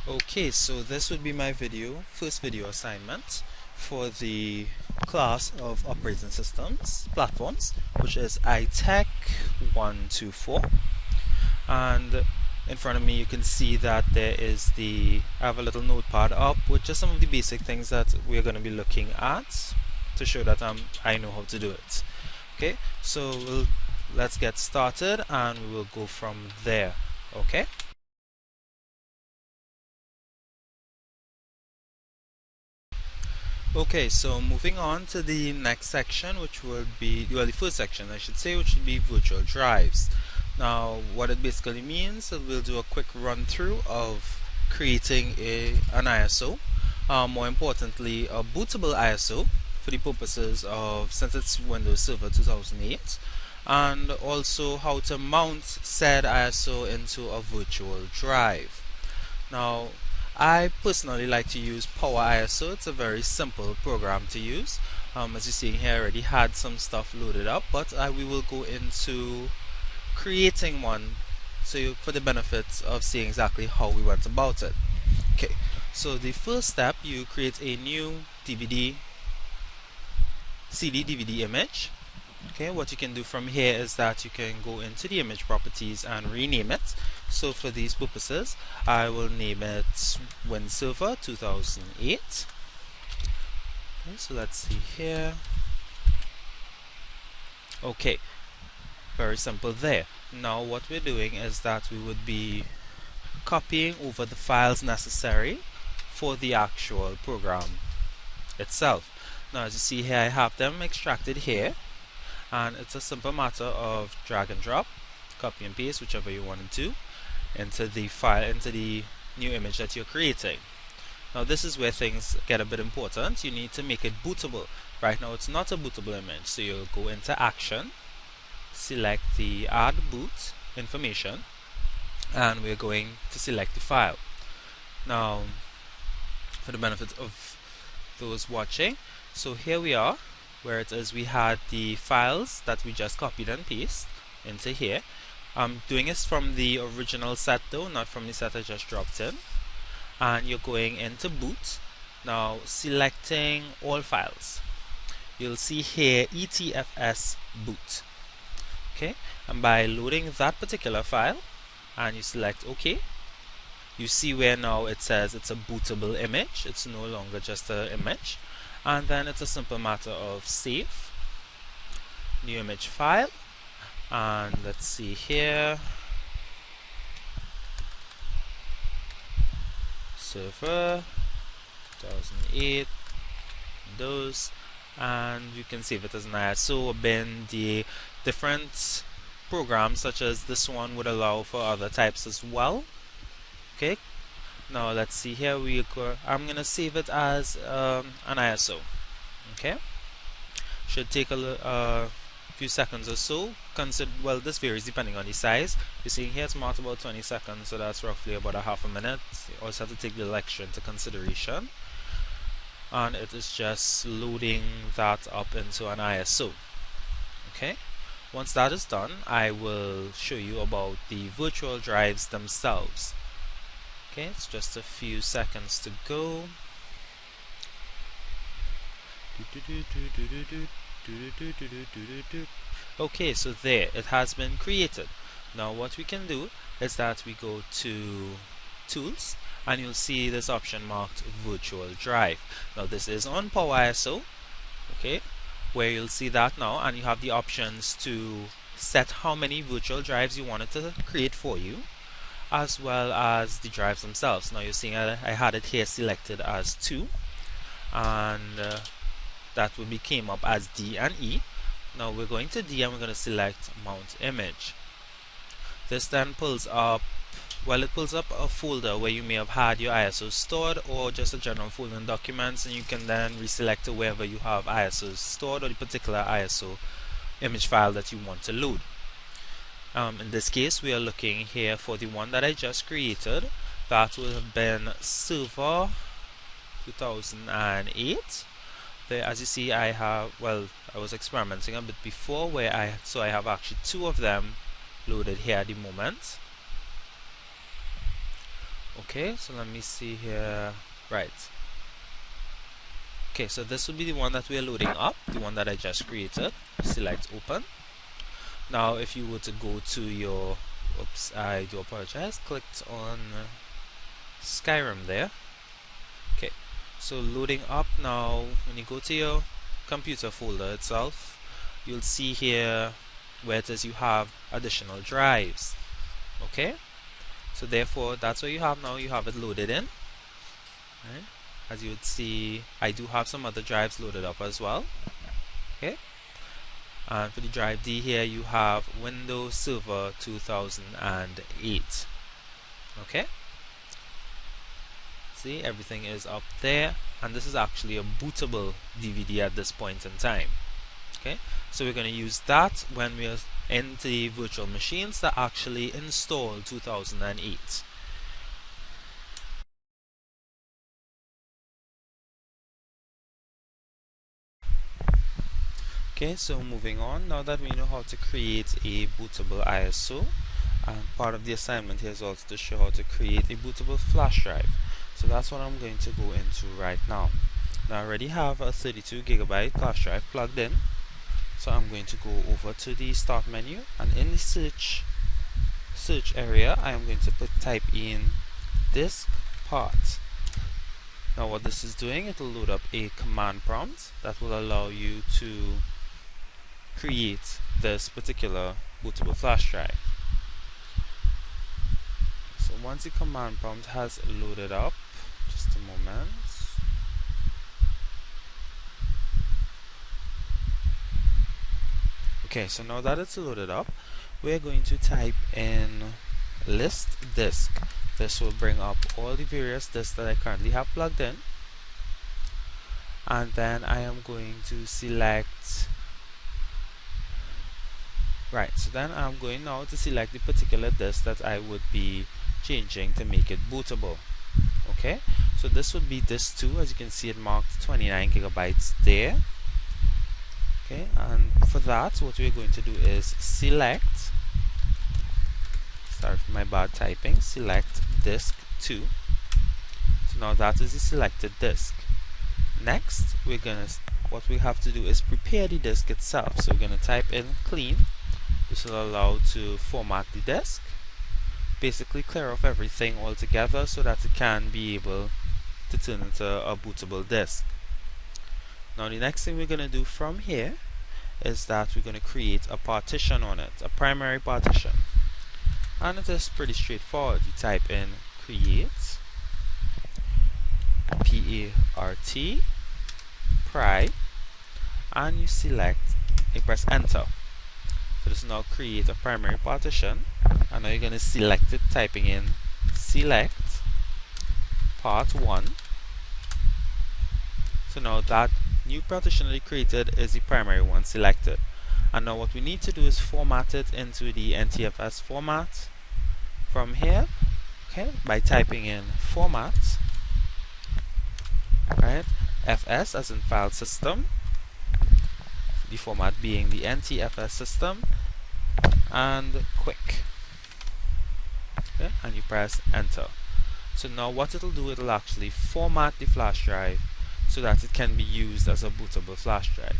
Okay, so this would be my first video assignment for the class of operating systems platforms, which is Itec 124. And in front of me you can see that I have a little notepad up with just some of the basic things that we're going to be looking at to show that I know how to do it. Okay, so let's get started and we will go from there. Okay. Okay, so moving on to the next section, which would be, well, the first section, I should say, which would be virtual drives. Now, what it basically means, we'll do a quick run through of creating an ISO, more importantly, a bootable ISO for the purposes of, since it's Windows Server 2008, and also how to mount said ISO into a virtual drive. Now, I personally like to use Power ISO. It's a very simple program to use. As you see here, I already had some stuff loaded up, but we will go into creating one for the benefit of seeing exactly how we went about it. Okay, so the first step, you create a new CD DVD image. Okay, what you can do from here is that you can go into the image properties and rename it. So for these purposes, I will name it Windows Server 2008. Okay, so let's see here. Okay, very simple there. Now what we're doing is that we would be copying over the files necessary for the actual program itself. Now as you see here, I have them extracted here. And it's a simple matter of drag and drop, copy and paste, whichever you want to do, into the file, into the new image that you're creating. Now this is where things get a bit important. You need to make it bootable. Right now it's not a bootable image, so you'll go into Action, select the Add Boot information, and we're going to select the file. Now, for the benefit of those watching, so here we are, where it is we had the files that we just copied and pasted into here. I'm doing this from the original set though, not from the set I just dropped in. And you're going into boot, now selecting all files. You'll see here etfs boot. Okay, and by loading that particular file and you select OK, you see where now it says it's a bootable image. It's no longer just an image. And then it's a simple matter of save, new image file, and let's see here, Server 2008, Windows, and you can save it as an ISO. Bin the different programs such as this one would allow for other types as well. Okay. Now let's see here, I'm gonna save it as an ISO. Okay, should take a few seconds or so. Well, this varies depending on the size. You see here it's marked about 20 seconds, so that's roughly about a half a minute. You also have to take the lecture into consideration, and it is just loading that up into an ISO. Okay, once that is done, I will show you about the virtual drives themselves. Okay, it's just a few seconds to go. Okay, so there, it has been created. Now what we can do is that we go to Tools, and you'll see this option marked Virtual Drive. Now this is on Power ISO, okay, where you'll see that now, and you have the options to set how many virtual drives you want it to create for you, as well as the drives themselves. Now you're seeing I had it here selected as 2, and that will came up as D and E. Now we're going to D and we're going to select Mount Image. This then pulls up, well, it pulls up a folder where you may have had your ISO stored, or just a general folder in documents, and you can then reselect to wherever you have ISOs stored or the particular ISO image file that you want to load. In this case, we are looking here for the one that I just created. That would have been Server 2008. There, as you see, I was experimenting a bit before where I have actually 2 of them loaded here at the moment. Okay, so let me see here. Right. Okay, so this would be the one that we are loading up, the one that I just created. Select open. Now if you were to go to your, oops, I do apologize, clicked on Skyrim there. Okay, so loading up now. When you go to your computer folder itself, you'll see here where it says you have additional drives. Okay, so therefore that's what you have now. You have it loaded in. Right? As you would see, I do have some other drives loaded up as well. Okay, and for the drive D here, you have Windows Server 2008. Okay, see, everything is up there, and this is actually a bootable DVD at this point in time. Okay, so we're going to use that when we're in the virtual machines that actually install 2008. Okay, so moving on, now that we know how to create a bootable ISO, part of the assignment here is also to show how to create a bootable flash drive. So that's what I'm going to go into right now. Now I already have a 32 gigabyte flash drive plugged in, so I'm going to go over to the start menu, and in the search area I am going to type in disk part. Now what this is doing, it will load up a command prompt that will allow you to create this particular bootable flash drive. So once the command prompt has loaded up, just a moment. Okay, so now that it's loaded up, we're going to type in list disk. This will bring up all the various disks that I currently have plugged in, and then I am going to select. Right, so then I'm going now to select the particular disk that I would be changing to make it bootable. Okay, so this would be disk 2. As you can see, it marked 29 gigabytes there. Okay, and for that, what we're going to do is select, sorry for my bad typing, select disk 2. So now that is the selected disk. Next, what we have to do is prepare the disk itself. So we're going to type in clean. This will allow to format the disk, basically clear off everything altogether so that it can be able to turn into a bootable disk. Now the next thing we're going to do from here is that we're going to create a partition on it, a primary partition. And it is pretty straightforward. You type in create P-A-R-T pri, and you press enter. So this will now create a primary partition, and now you're going to select it, typing in select part 1. So now that new partition that you created is the primary one selected. And now what we need to do is format it into the NTFS format from here, okay, by typing in format, right, FS as in file system, the format being the NTFS system, and quick. Okay, and you press enter. So now what it'll do, it'll actually format the flash drive so that it can be used as a bootable flash drive.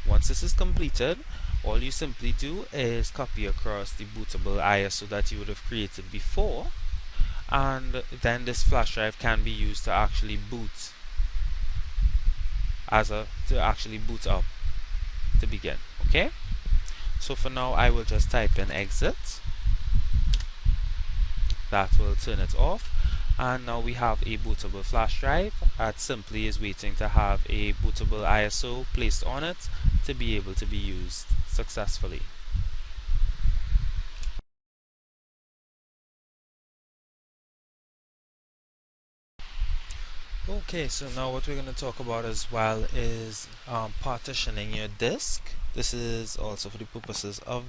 Once this is completed, all you simply do is copy across the bootable ISO that you would have created before, and then this flash drive can be used to actually boot boot up to begin. Okay, so for now I will just type in exit. That will turn it off, and now we have a bootable flash drive that simply is waiting to have a bootable ISO placed on it to be able to be used successfully. Okay, so now what we're going to talk about as well is partitioning your disk. This is also for the purposes of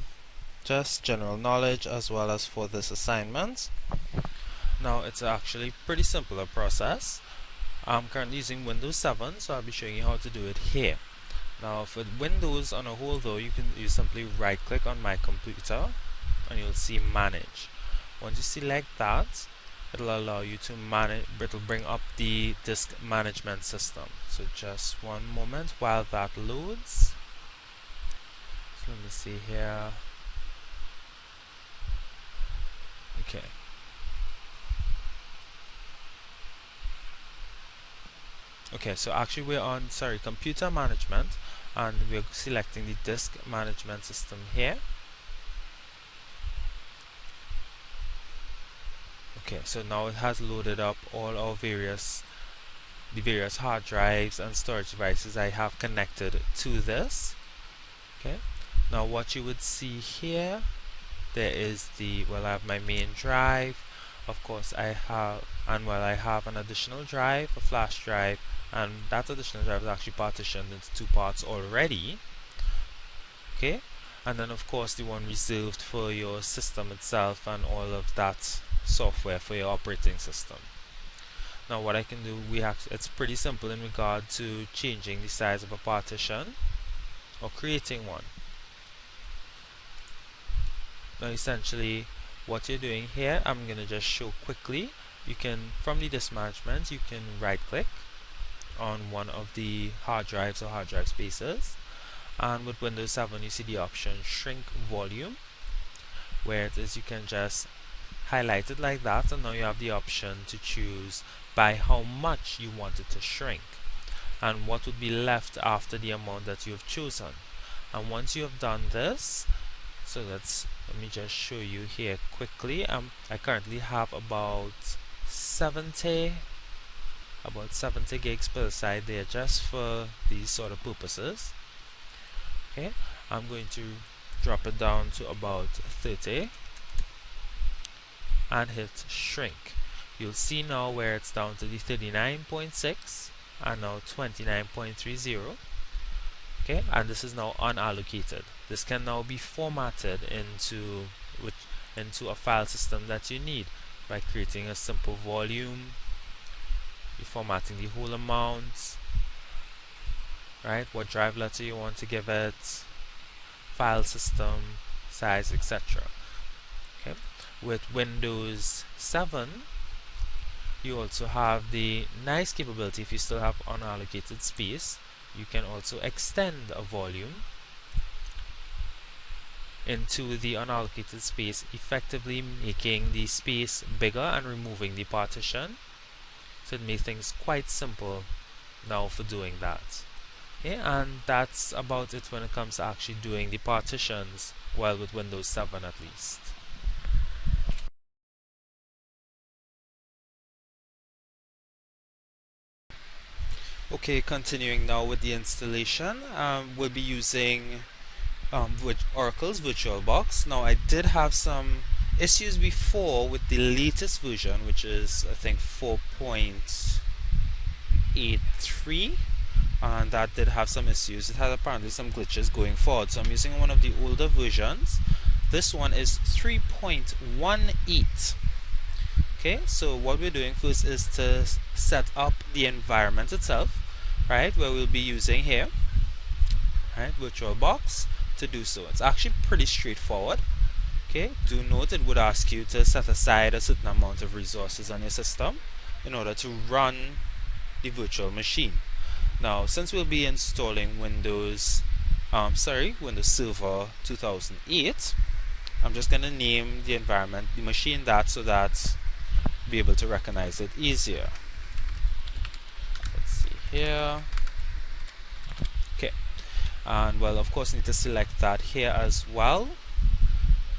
just general knowledge as well as for this assignment. Now it's actually pretty simple a process. I'm currently using Windows 7, so I'll be showing you how to do it here. Now for Windows on a whole though, you simply right click on my computer and you'll see manage. Once you select that, it'll allow you to manage, it'll bring up the disk management system. So just one moment while that loads. So let me see here. Okay. Okay, so actually we're on, computer management, and we're selecting the disk management system here. Okay, so now it has loaded up all our various hard drives and storage devices I have connected to this. Okay, now what you would see here, there is I have my main drive. Of course I have an additional drive, a flash drive, and that additional drive is actually partitioned into two parts already. Okay, and then of course the one reserved for your system itself and all of that software for your operating system. Now what I can do, it's pretty simple in regard to changing the size of a partition or creating one. Now essentially what you're doing here, I'm going to just show quickly. You can, from the disk management, you can right click on one of the hard drives or hard drive spaces, and with Windows 7 you see the option shrink volume, where it is you can just highlight it like that, and now you have the option to choose by how much you want it to shrink and what would be left after the amount that you have chosen. And once you have done this, so let me just show you here quickly. I currently have about 70 gigs per side there just for these sort of purposes. Okay, I'm going to drop it down to about 30 and hit shrink. You'll see now where it's down to the 39.6 and now 29.30. Okay, and this is now unallocated. This can now be formatted into a file system that you need by creating a simple volume. You're formatting the whole amount, right? What drive letter you want to give it, file system, size, etc. Okay. With Windows 7, you also have the nice capability, if you still have unallocated space, you can also extend a volume into the unallocated space, effectively making the space bigger and removing the partition. So it makes things quite simple now for doing that. Okay, and that's about it when it comes to actually doing the partitions, well, with Windows 7 at least. Okay, continuing now with the installation, we'll be using Oracle's VirtualBox. Now I did have some issues before with the latest version, which is I think 4.83, and that did have some issues. It had apparently some glitches going forward, so I'm using one of the older versions. This one is 3.18. Okay, so what we're doing first is to set up the environment itself, right, where we'll be using here, right, VirtualBox, to do so. It's actually pretty straightforward. Okay, do note it would ask you to set aside a certain amount of resources on your system in order to run the virtual machine. Now, since we'll be installing Windows Server 2008, I'm just going to name the environment, the machine, that, so that be able to recognize it easier. Let's see here. Okay, and well, of course, need to select that here as well.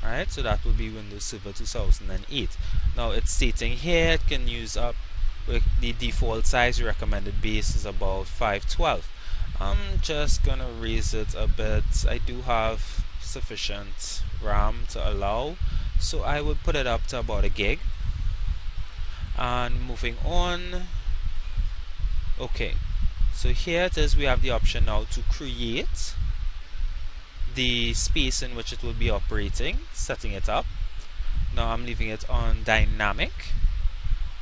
Alright, so that will be Windows Server 2008. Now it's stating here it can use up with the default size. Recommended base is about 512. I'm just gonna raise it a bit. I do have sufficient RAM to allow, so I would put it up to about 1 gig. And moving on, okay, so here it is. We have the option now to create the space in which it will be operating, setting it up. Now I'm leaving it on dynamic,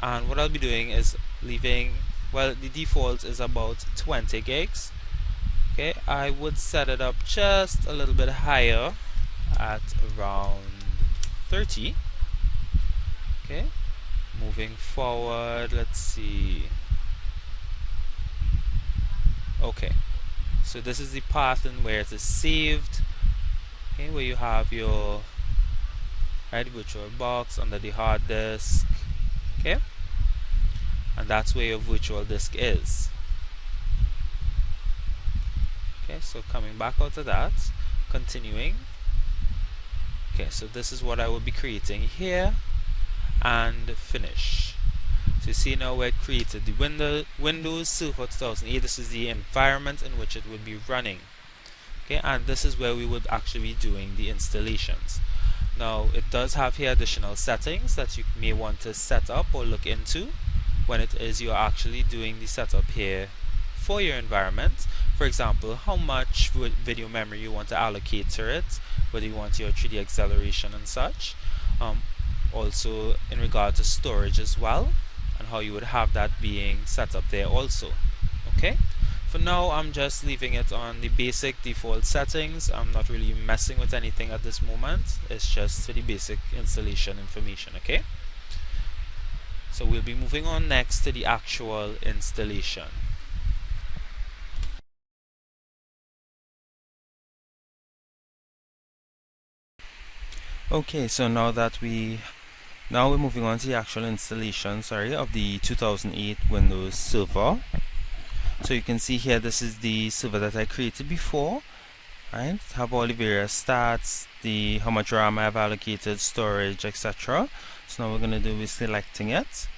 and what I'll be doing is leaving, well, the default is about 20 gigs. Okay, I would set it up just a little bit higher at around 30. Okay, moving forward, let's see. Okay, so this is the path in where it is saved. Okay, where you have your VirtualBox under the hard disk. Okay, and that's where your virtual disk is. Okay, so coming back out of that, continuing. Okay, so this is what I will be creating here, and finish. So you see now where it created the Windows Server 2008. This is the environment in which it would be running. Okay, and this is where we would actually be doing the installations. Now it does have here additional settings that you may want to set up or look into when it is you're actually doing the setup here for your environment. For example, how much video memory you want to allocate to it, whether you want your 3D acceleration and such. Also in regard to storage as well, and how you would have that being set up there also. Okay, for now I'm just leaving it on the basic default settings. I'm not really messing with anything at this moment. It's just for the basic installation information. Okay, so we'll be moving on next to the actual installation. Okay, so now we're moving on to the actual installation, of the 2008 Windows Server. So you can see here, this is the server that I created before. Right, have all the various stats, how much RAM I have allocated, storage, etc. So now we're going to do is selecting it.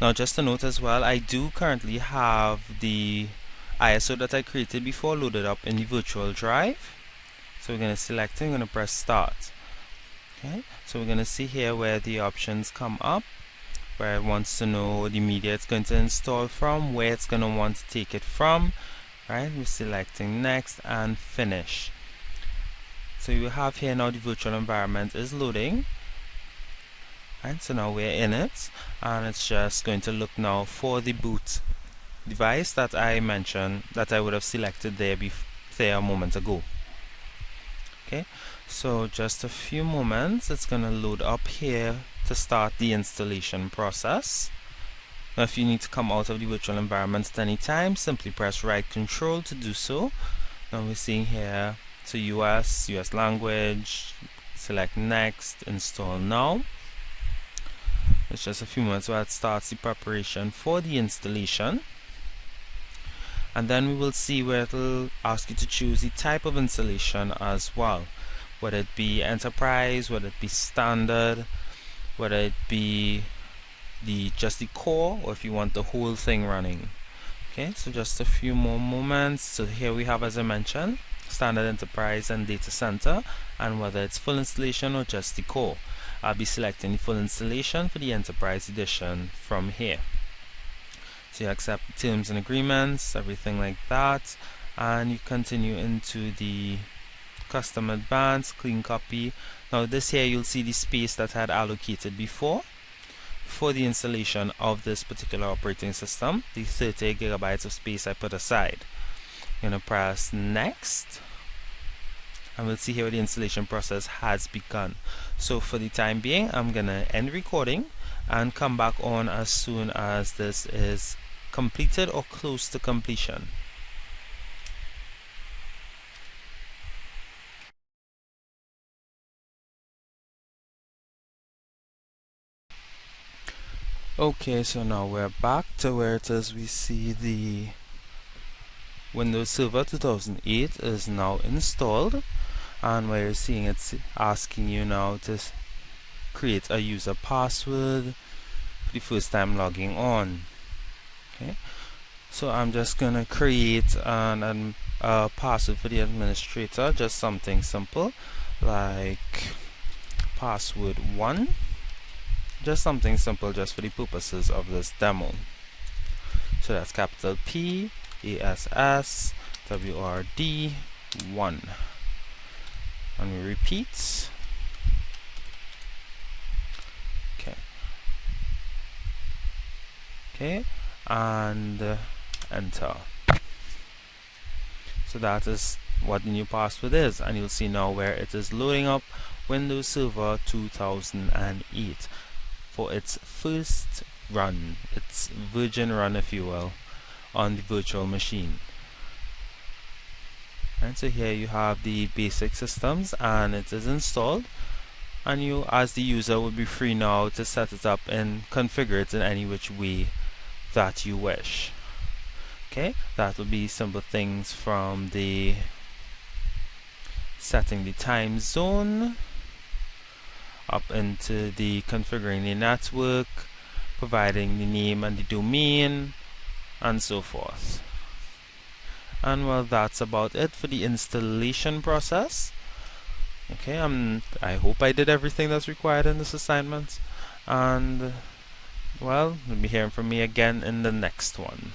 Now just a note as well, I do currently have the ISO that I created before loaded up in the virtual drive. So we're going to select it, we're going to press start. Okay, so we're going to see here where the options come up, where it wants to know the media it's going to install from, where it's going to want to take it from. Right, we're selecting next and finish. So you have here now the virtual environment is loading. Right, so now we're in it, and it's just going to look now for the boot device that I mentioned that I would have selected there a moment ago. Okay, so just a few moments, it's going to load up here to start the installation process. Now if you need to come out of the virtual environment at any time, simply press right control to do so. Now we're seeing here, so US language, select next, install now. It's just a few minutes while it starts the preparation for the installation. And then we will see where it will ask you to choose the type of installation as well, whether it be enterprise, whether it be standard, whether it be just the core, or if you want the whole thing running. Okay, so just a few more moments. So here we have, as I mentioned, standard, enterprise, and data center, and whether it's full installation or just the core. I'll be selecting the full installation for the enterprise edition from here. So you accept terms and agreements, everything like that, and you continue into the custom advanced, clean copy. Now this here, you'll see the space that I had allocated before for the installation of this particular operating system, the 30 gigabytes of space I put aside. I'm going to press next, and we'll see here where the installation process has begun. So for the time being, I'm going to end recording and come back on as soon as this is completed or close to completion. Okay, so now we're back to where it is. We see the Windows Server 2008 is now installed, and where you're seeing it's asking you now to create a user password for the first time logging on. Okay, so I'm just gonna create a password for the administrator, just something simple like password 1. Just something simple, just for the purposes of this demo. So that's capital P ASS WRD 1, and we repeat. Okay, and enter. So that is what the new password is, and you'll see now where it is loading up Windows Server 2008. for its first run, its virgin run if you will, on the virtual machine. And so here you have the basic systems and it is installed, and you as the user will be free now to set it up and configure it in any which way that you wish. Okay, that will be simple things from the setting the time zone up into the configuring the network, providing the name and the domain, and so forth. And well, that's about it for the installation process. Okay, I hope I did everything that's required in this assignment, and well, you'll be hearing from me again in the next one.